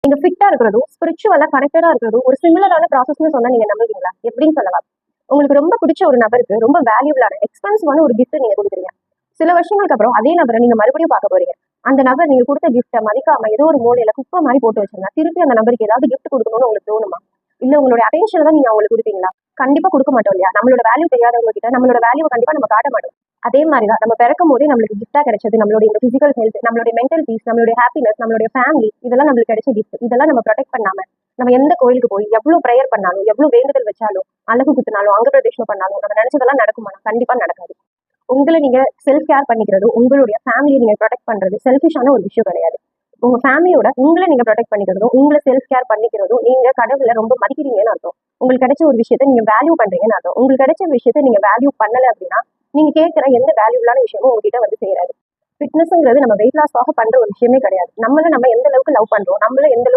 நீங்க ஃபிட்டா இருக்கிறதும் ஸ்பிரிச்சுவலா கனெக்டடா இருக்கிறதும் ஒரு சிமிலரான ப்ராசஸ்னு சொன்னா நீங்க நம்புவீங்களா? எப்படின்னு சொல்லலாம். உங்களுக்கு ரொம்ப பிடிச்ச ஒரு நபருக்கு ரொம்ப வேல்யூபிளான எக்ஸ்பென்சிவான ஒரு கிஃப்ட் நீங்க கொடுக்குறீங்க. சில வருஷங்களுக்கு அப்புறம் அதே நபரை நீங்க மறுபடியும் பார்க்க போறீங்க. அந்த நபர் நீங்க கொடுத்த கிஃப்ட்டை மதிக்காம ஏதோ ஒரு மூலையில குப்பை மாதிரி போட்டு வச்சிருந்தா திருப்பி அந்த நபருக்கு ஏதாவது கிஃப்ட் கொடுக்கணும்னு உங்களுக்கு தோணுமா? இல்ல உங்களோட அட்டென்ஷன் தான் நீங்க அவங்களுக்கு கொடுப்பீங்களா? கண்டிப்பா கொடுக்க மாட்டோம் இல்லையா? நம்மளோட வேல்யூ தெரியாதவங்க கிட்ட நம்மளோட வேல்யூ கண்டிப்பா நம்ம காட்ட மாட்டோம். அதே மாதிரிதான் நம்ம பிறக்கும் போதே நம்மளுக்கு கிஃப்டா கிடைச்சது நம்மளுடைய இந்த பிசிக்கல் ஹெல்த், நம்மளுடைய மென்டல் பீஸ், நம்மளுடைய ஹாப்பினஸ், நம்மளுடைய ஃபேமிலி, இதெல்லாம் நம்மளுக்கு கிடைச்ச கிஃப்ட். இதெல்லாம் நம்ம ப்ரொடெக்ட் பண்ணாம நம்ம எந்த கோயிலுக்கு போய் எவ்வளவு ப்ரேயர் பண்ணாலும் எவ்வளவு வேண்டுதல் வச்சாலும் அழகு குத்துனாலும் அங்க பிரதேசம் பண்ணாலும் நம்ம நினைச்சதெல்லாம் நடக்குமா? கண்டிப்பா நடக்காது. உங்களை நீங்க செல்ஃப் கேர் பண்ணிக்கிறதும் உங்களுடைய ஃபேமிலியை நீங்க ப்ரொடெக்ட் பண்றது செல்ஃபிஷான ஒரு விஷயம் கிடையாது. உங்க ஃபேமிலியோட உங்களை நீங்க ப்ரொடெக்ட் பண்ணிக்கிறதும் உங்களை செல்ஃப் கேர் பண்ணிக்கிறதும் நீங்க கடவுளை ரொம்ப மதிக்கிறீங்கன்னு அர்த்தம். உங்களுக்கு கிடைச்ச ஒரு விஷயத்த நீங்க வேல்யூ பண்றீங்கன்னு அர்த்தம். உங்களுக்கு கிடைச்ச விஷயத்த நீங்க வேல்யூ பண்ணல அப்படின்னா நீங்க கேட்கிற எந்த வேல்யூபிளான விஷயமும் உங்ககிட்ட வந்து சேராது. ஃபிட்னஸ்ங்கிறது நம்ம வெயிட் லாஸ்க்காக பண்ற ஒரு விஷயமே கிடையாது. நம்ம எந்த அளவுக்கு லவ் பண்றோம், நம்மள எந்த